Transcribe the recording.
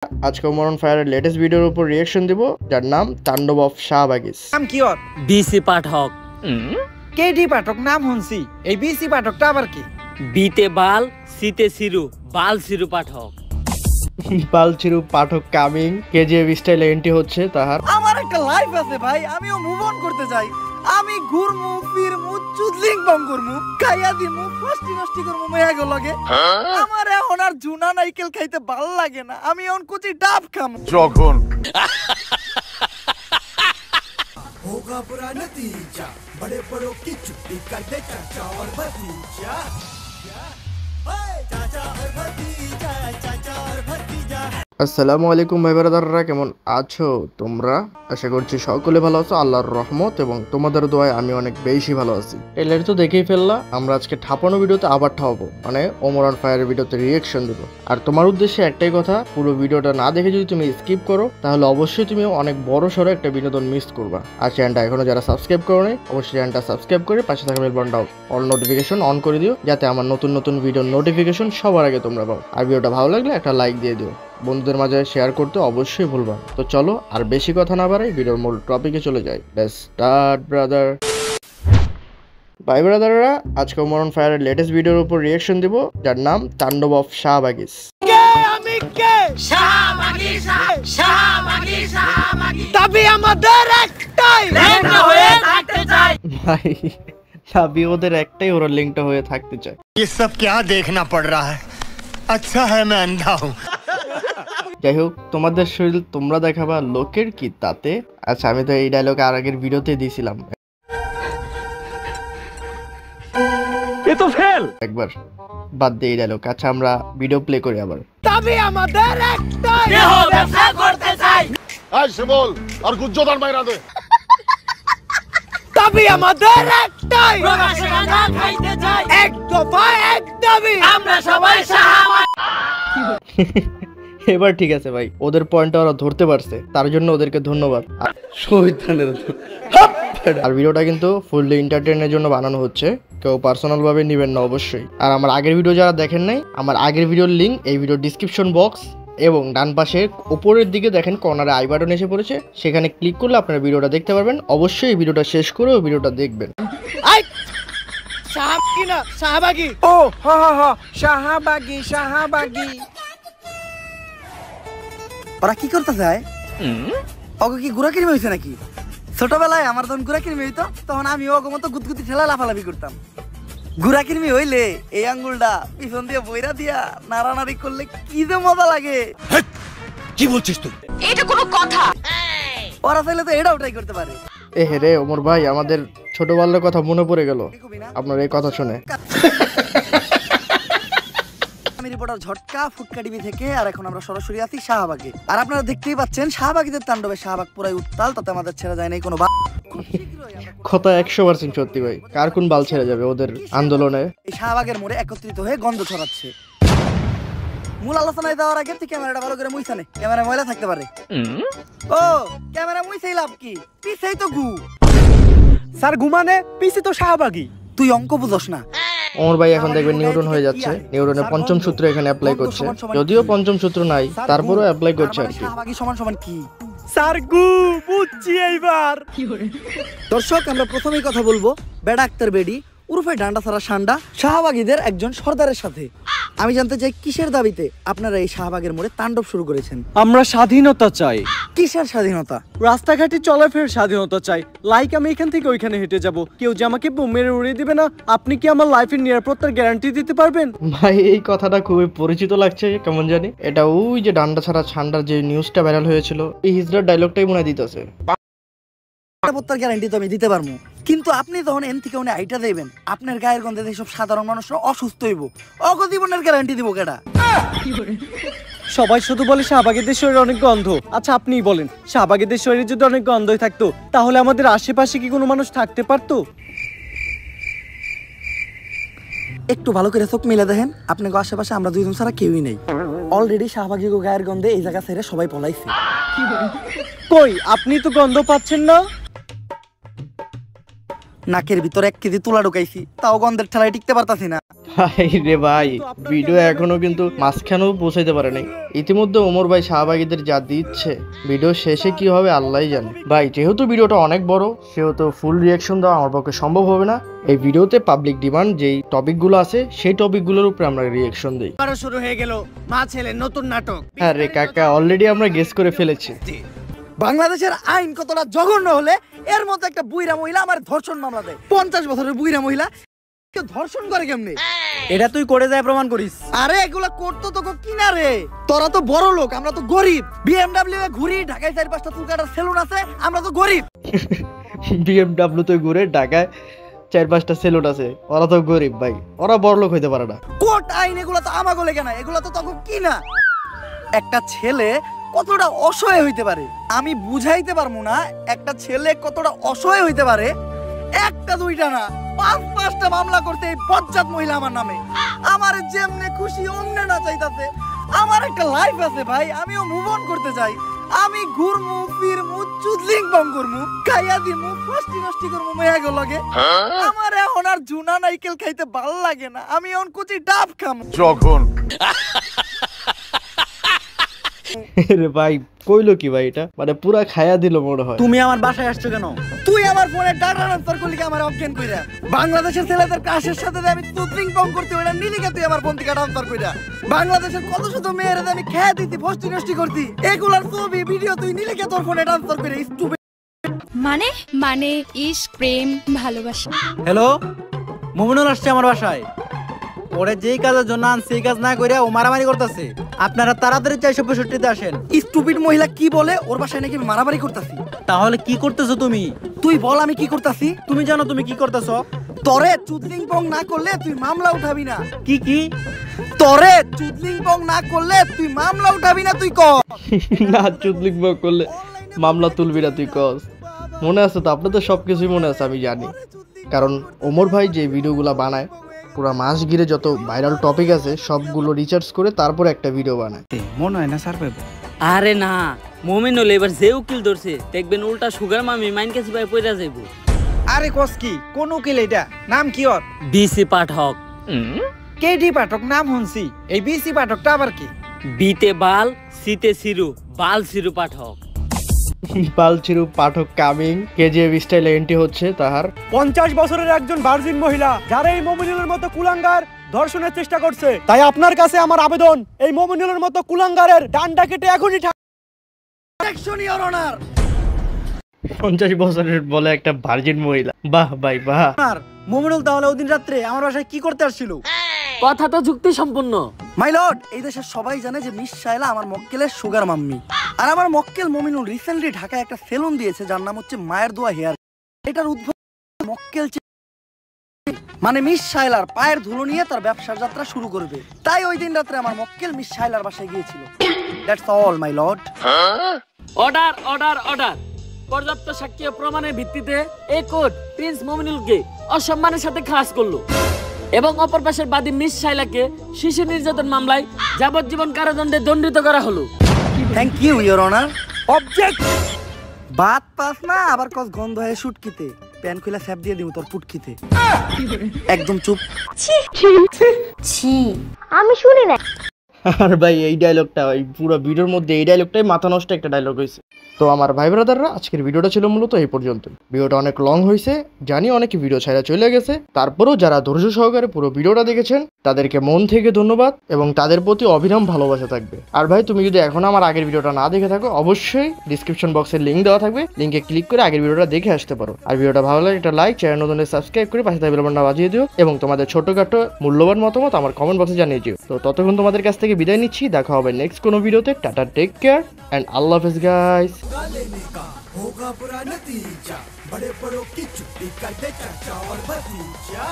আজকে ওমর ফায়ারের লেটেস্ট ভিডিওর উপর রিঅ্যাকশন দিব, যার নাম তাণ্ডব অফ শাহবাগীস। নাম কি ওর? বিসি পাঠক। কেডি পাঠক নাম শুনছি, এই বিসি পাঠকটা আবার কি? বিতে বাল, সিতে সিরু, বাল সিরু পাঠক। বালচিরু পাঠক কামিং, কেজিএফ স্টাইলে এন্ট্রি হচ্ছে তাহার। আমার একটা লাইফ আছে ভাই, আমিও মুভ অন করতে চাই। আমি ঘুরমু ফিরমু চুদলিং বম করমু, খাইয়া দিমু ফষ্টি নষ্টি করমু মেয়াগো লগে। আমার এখন আর জুনা নাইকেল খাইতে ভাল লাগে না, আমি এখন কুচি ডাব খামু যখন होगा बुरा नतीजा, बड़े बड़ों की छुट्टी कर दे चाचा और भतीजा। चाचा और भतीजा, चाचा और भतीजा। আসসালামু আলাইকুম ভাই ব্রাদাররা, কেমন আছো তোমরা? আশা করছি সকলে ভালো আছো আল্লাহর রহমত এবং তোমাদের দোয়ায় আমি অনেক বেশি ভালো আছি। ট্রেলার তো দেখেই ফেললা, আমরা আজকে ঠাপানো ভিডিওতে আবার ঠাপাবো, মানে ওমর ফায়ারের ভিডিওতে রিঅ্যাকশন দেবো। আর তোমার উদ্দেশ্যে একটাই কথা, পুরো ভিডিওটা না দেখে যদি তুমি স্কিপ করো তাহলে অবশ্যই তুমি অনেক বড় সড়ো একটা বিনোদন মিস করবা। আর চ্যানেলটা এখনো যারা সাবস্ক্রাইব করো নাই, অবশ্যই চ্যানেলটা সাবস্ক্রাইব করে পাশে থাকা বেল বাটনটাও অল নোটিফিকেশন অন করে দিও, যাতে আমার নতুন নতুন ভিডিওর নোটিফিকেশন সবার আগে তোমরা পাও। আর ভিডিওটা ভালো লাগলে একটা লাইক দিয়ে দিও, বন্ধুদের মাঝে শেয়ার করতে অবশ্যই ভুলবা। তো চলো আর বেশি কথা না বাড়াই, ভিডিওর মূল টপিকে চলে যাই। Let's start brother. ভাই ব্রাদাররা, আজকে ওমর ফায়ারের লেটেস্ট ভিডিওর উপর রিঅ্যাকশন দিব, যার নাম তাণ্ডব অফ শাহবাগীস। আমি কে? শাহবাগী, শাহবাগী, শাহবাগী। তবে আমাদের একটাই লেখা হয়ে থাকতে চাই। ভাই দাবি ওদের একটাই, ওরা লিঙ্কটা হয়ে থাকতে চায়। ये सब क्या देखना पड़ रहा है? अच्छा है मैं अंधा हूँ। যাই হোক, তোমাদের শরীর তোমরা দেখাবা, লোকের কি তাতে। আচ্ছা, আমি তো এই ডায়লগ আর আগের ভিডিওতে দিয়েছিলাম, একবার বাদ দিয়ে এই ডায়লগ। আচ্ছা, আমরা ভিডিও প্লে করি আবার। তবে আমাদের একটাই ব্যবসা করতে চাই। आज से बोल और गुज्जोदार मायरा दे। তবে আমাদের একটাই প্রবাসী গাঁজা খাইতে চাই। এক দফা এক দাবি, আমরা সবাই শাহবাগী। এবার ঠিক আছে ভাই, ওদের পয়েন্টটা ওরা ধরতে পারছে, তার জন্য ওদেরকে ধন্যবাদ। আর ভিডিওটা কিন্তু ফুললি এন্টারটেইনের জন্য বানানো হচ্ছে, কেউ পার্সোনাল ভাবে নেবেন না অবশ্যই। আর আমার আগের ভিডিও যারা দেখেন নাই, আমার আগের ভিডিওর লিঙ্ক এই ভিডিও ডিসক্রিপশন বক্স এবং ডান পাশে উপরের দিকে দেখেন কর্নারে আই বাটন এসে পড়েছে, সেখানে ক্লিক করলে আপনারা ভিডিওটা দেখতে পারবেন। অবশ্যই এই ভিডিওটা শেষ করে ওই ভিডিওটা দেখবেন। শাহবাগী না শাহবাগী, ও হা হা হা, শাহবাগী শাহবাগী। ওরা কি করতে চায়? ওকে কি গুড়া কিনবে হয়েছে নাকি? ছোটবেলায় আমার যখন গুড়া কিনবে হইতো, তখন আমি ওকে মতো গুতগুতি ঠেলা লাফালাফি করতাম। গুড়া কিনবি হইলে এই আঙ্গুলটা পিছন দিয়ে বইরা দিয়া নাড়ানাড়ি করলে কি যে মজা লাগে। কি বলছিস তুই? এটা কোনো কথা? ওরা চাইলে তো এটাও ট্রাই করতে পারে। এ হে রে ওমর ভাই, আমাদের ছোটবেলার কথা মনে পড়ে গেল আপনার এই কথা শুনে। আমি রিপোর্টার ঝটকা ফুটকা টিভি থেকে, আর এখন আমরা সরাসরি আছি শাহবাগে। আর আপনারা দেখতেই পাচ্ছেন শাহবাগীদের তাণ্ডবে শাহবাগ পুরাই উত্তাল, তাতে আমাদের ছেড়ে যায় নাই কোনো। কথা 100% সত্যি ভাই, কার কোন বাল ছেড়ে যাবে ওদের আন্দোলনে। এই শাহবাগের মোড়ে একত্রিত হয়ে গন্ধ ছড়াচ্ছে। মূল আলোচনায় যাওয়ার আগে তুই ক্যামেরাটা ভালো করে মুইছা নে, ক্যামেরা ময়লা থাকতে পারে। ও ক্যামেরা মুইছাই লাভ কি? পিছেই তো গু। স্যার ঘুমানে পিছে তো শাহবাগী। তুই অঙ্ক বুঝস না। ওমর ভাই এখন দেখবেন নিউটন হয়ে যাচ্ছে, নিউটনের পঞ্চম সূত্র এখানে অ্যাপ্লাই করছে, যদিও পঞ্চম সূত্র নাই তারপরেও অ্যাপ্লাই করছে আর কি। শাহবাগী সমান সমান কি? স্যার গু বুঝছি এইবার। দর্শক, আমরা প্রথমেই কথা বলবো বেডা আক্তার বেডি উরফে ডান্ডা ছাড়া সান্ডা শাহবাগীদের একজন সর্দারের সাথে। আমি জানতে চাই কিসের দাবিতে আপনারা এই শাহবাগের মোড়ে তাণ্ডব শুরু করেছেন? আমরা স্বাধীনতা চাই। কিসের স্বাধীনতা? রাস্তাঘাটে চলাফেরার স্বাধীনতা চাই। লাইক আমি এখান থেকে ওইখানে হেঁটে যাব, কেউ যে আমাকে বোম মেরে উড়িয়ে দিবে না। আপনি কি আমার লাইফের নিরাপত্তার গ্যারান্টি দিতে পারবেন? ভাই এই কথাটা খুবই পরিচিত লাগছে, কেমন জানি এটা ওই যে ডান্ডা ছাড়া ছান্ডার যে নিউজটা ভাইরাল হয়েছিল, এই হিজড়ার ডায়লগটাই মনে দিতেছে। নিরাপত্তার গ্যারান্টি তো আমি দিতে পারবো, কিন্তু আপনি যখন এন থেকে উনি আইটা দেবেন, আপনার গায়ের গন্ধে সব সাধারণ মানুষরা অসুস্থ হইব, অগজীবনের গ্যারান্টি দিব কেডা? সবাই শুধু বলে শাহবাগীদের শরীরে অনেক গন্ধ। আচ্ছা আপনিই বলেন, শাহবাগীদের শরীরে যদি অনেক গন্ধই থাকতো, তাহলে আমাদের আশেপাশে কি কোনো মানুষ থাকতে পারতো? একটু ভালো করে চোখ মিলে দেখেন, আপনাকে আশেপাশে আমরা দুইজন ছাড়া কেউই নেই। অলরেডি শাহবাগী গায়ের গন্ধে এই জায়গা ছেড়ে সবাই পলাইছে। কই আপনি তো গন্ধ পাচ্ছেন না? নাকের ভিতরে 1 কেজি তুলা ঢুকাইছি, তাও গন্ধের ঠেলায় টিকতে পারতাছি না। ভাই রে ভাই, ভিডিও এখনো কিন্তু মাঝখানেও পৌঁছাইতে পারে নাই। ইতিমধ্যে ওমর ভাই শাহবাগীদের যা দিচ্ছে, ভিডিও শেষে কি হবে আল্লাহই জানে। ভাই যেহেতু ভিডিওটা অনেক বড়, সেহেতু ফুল রিয়াকশন দেওয়া আমার পক্ষে সম্ভব হবে না। এই ভিডিওতে পাবলিক ডিমান্ড যেই টপিকগুলো আছে সেই টপিকগুলোর উপরে আমরা রিয়াকশন দিই। আরো শুরু হয়ে গেল মা ছেলে নতুন নাটক। হ্যাঁ রে কাকা, অলরেডি আমরা গেস করে ফেলেছি। বাংলাদেশের আইন কতটা জঘন্য হলে এর মধ্যে একটা বুইরা মহিলা আমার ধর্ষণ মামলা দেয়। 50 বছরের বুইরা মহিলা কেউ ধর্ষণ করে কেমনে? এটা তুই করে যায় প্রমাণ করিস। আরে এগুলা করতো তো কিনা রে, তোরা তো বড় লোক, আমরা তো গরিব। বিএমডব্লিউ এ ঘুরি, ঢাকায় 4-5টা চুল কাটার সেলুন আছে, আমরা তো গরিব। বিএমডব্লিউ তে ঘুরে, ঢাকায় 4-5টা সেলুন আছে, ওরা তো গরিব ভাই, ওরা বড় লোক হইতে পারে না। কোর্ট আইন এগুলা তো আমাগো লেগে না, এগুলা তো তখন কিনা। একটা ছেলে কতটা অসহায় হইতে পারে আমি বুঝাইতে পারবো না। একটা ছেলে কতটা অসহায় হইতে পারে, একটা দুইটা না 5-5টা মামলা করতে এই বজ্জাত মহিলা আমার নামে। আমার যেমনে খুশি অমনে না চাইতাছে। আমার একটা লাইফ আছে ভাই, আমিও মুভ অন করতে চাই। আমি ঘুরমু ফিরমু চুদলিং বং করমু, খাইয়া দিমু ফাস্টি নষ্টি করমু মেয়াগো লগে। আমার এখন আর জুনা নাইকেল খাইতে ভাল লাগে না, আমি এখন কুচি ডাব খামু। যখন রে ভাই কইলো কি ভাই, এটা মানে পুরা খায়া দিল মনে হয়। তুমি আমার বাসায় আসছো কেন? তুই আমার ফোনে ডাটা ট্রান্সফার করলি কি আমার অজ্ঞান কইরা? বাংলাদেশের ছেলেদের কাশের সাথে যে আমি চুদলিং বং করতে ওইটা নিলি কে তুই আমার ফোন থেকে ট্রান্সফার কইরা? বাংলাদেশের কত শত মেয়েরা আমি খেয়ে দিতি ফাস্টি নষ্টি করতি, এগুলার ছবি ভিডিও তুই নিলি কে তোর ফোনে ট্রান্সফার কইরা? স্টুপিড। মানে ইশক, প্রেম, ভালোবাসা। হ্যালো, মুমিনুল আসছে আমার বাসায়। ওরে যেই কাজের জন্য আনছি এই কাজ না কইরা ও মারামারি করতেছে। আপনারা তাড়াতাড়ি 465-তে আসেন। স্টুপিড মহিলা কি বলে? ওর বাসায় নাকি আমি মারামারি করতাছি। তাহলে কি করতেছো তুমি? তুই বল আমি কি করতাছি? তুমি জানো তুমি কি করতেছো? তরে চুদলিং বং না করলে তুই মামলা উঠাবি না। কি তরে চুদলিং বং না করলে তুই মামলা উঠাবি না, তুই কর না চুদলিং বং করলে মামলা তুলবি না তুই কস। মনে আছে তো, আপনাদের সবকিছুই মনে আছে আমি জানি। কারণ ওমর ভাই যে ভিডিওগুলো বানায় পুরা মাস ঘিরে যত ভাইরাল টপিক আছে সবগুলো রিসার্চ করে তারপর একটা ভিডিও বানায়। মনে হয় না স্যার পাইবো। আরে না, মোমিনুল এবার যে উকিল ধরছে দেখবেন উল্টা সুগার মামি মাইন কাছে ভাই পয়রা যাইব। আরে কস কি? কোন উকিল এটা? নাম কি ওর? বিসি পাঠক। কেডি পাঠক নাম শুনছি, এই বিসি পাঠকটা আবার কি? বিতে বাল, সিতে সিরু, বাল সিরু পাঠক। বালচিরু পাঠক কামিং, কেজিএফ স্টাইলে এন্ট্রি হচ্ছে তাহার। 50 বছরের একজন ভার্জিন মহিলা যারা এই মুমিনুলের মতো কুলাঙ্গার ধর্ষণের চেষ্টা করছে, তাই আপনার কাছে আমার আবেদন, এই মুমিনুলের মতো কুলাঙ্গারের ডান্ডা কেটে এখনই অ্যাকশন ইওর অনার। 50 বছরের বলে একটা ভার্জিন মহিলা, বাহ ভাই বাহ। মুমিনুল তাহলে ওদিন রাত্রে আমার বাসায় কি করতে আসছিল? কথা তো যুক্তি সম্পূর্ণ। মাই লর্ড, এই দেশের সবাই জানে যে মিস শায়লা আমার মক্কেলের সুগার মাম্মি। আর আমার মক্কেল মমিনুল রিসেন্টলি ঢাকায় একটা সেলুন দিয়েছে যার নাম হচ্ছে মায়ের দোয়া হেয়ার। এটার উদ্বোধন মক্কেল মানে মিস শায়লার পায়ের ধুলো নিয়ে তার ব্যবসার যাত্রা শুরু করবে। তাই ওই দিন রাত্রে আমার মক্কেল মিস শায়লার বাসায় গিয়েছিল। That's all my lord. Order order order. পর্যাপ্ত সাক্ষ্য প্রমাণের ভিত্তিতে এই কোর্ট প্রিন্স মোমিনুলকে অসম্মানের সাথে খালাস করলো এবং অপর পাশের বাদী মিস শায়লাকে শিশু নির্যাতন মামলায় যাবজ্জীবন কারাদণ্ডে দণ্ডিত করা হলো। Thank you your honour. Object. বাত পাস না আবার কস গন্ধ হয় শুটকিতে, প্যান খুলে স্যাপ দিয়ে দিব তোর পুটকিতে। একদম চুপ। ছি, আমি শুনি না। আর ভাই এই ডায়লগটা ওই পুরো ভিডিওর মধ্যে এই ডায়লগটাই মাথা নষ্ট একটা ডায়লগ হয়েছে। তো আমার ভাই ব্রাদাররা আজকের ভিডিওটা ছিল মূলত এই পর্যন্ত। ভিডিওটা অনেক লং হয়েছে জানি, অনেকে ভিডিও ছাড়া চলে গেছে, তারপরেও যারা ধৈর্য সহকারে পুরো ভিডিওটা দেখেছেন তাদেরকে মন থেকে ধন্যবাদ এবং তাদের প্রতি অবিরাম ভালোবাসা থাকবে। আর ভাই তুমি যদি এখন আমার আগের ভিডিওটা না দেখে থাকো, অবশ্যই ডিসক্রিপশন বক্সে লিঙ্ক দেওয়া থাকবে, লিঙ্কে ক্লিক করে আগের ভিডিওটা দেখে আসতে পারো। আর ভিডিওটা ভালো লাগে একটা লাইক, চ্যানেল নতুন সাবস্ক্রাইব করে পাশে থাকা বেল বাটনটা বাজিয়ে দিও এবং তোমাদের ছোটখাটো মূল্যবান মতামত আমার কমেন্ট বক্সে জানিয়ে দিও। তো ততক্ষণ তোমাদের কাছ থেকে বিদায় নিচ্ছি, দেখা হবে নেক্সট কোনো ভিডিওতে। টাটা, টেক কেয়ার এন্ড আল্লাহ হাফেজ গাইস। लेने का होगा बुरा नतीजा, बड़े बड़ों की चुप्पी कर दे चाचा और भतीजा।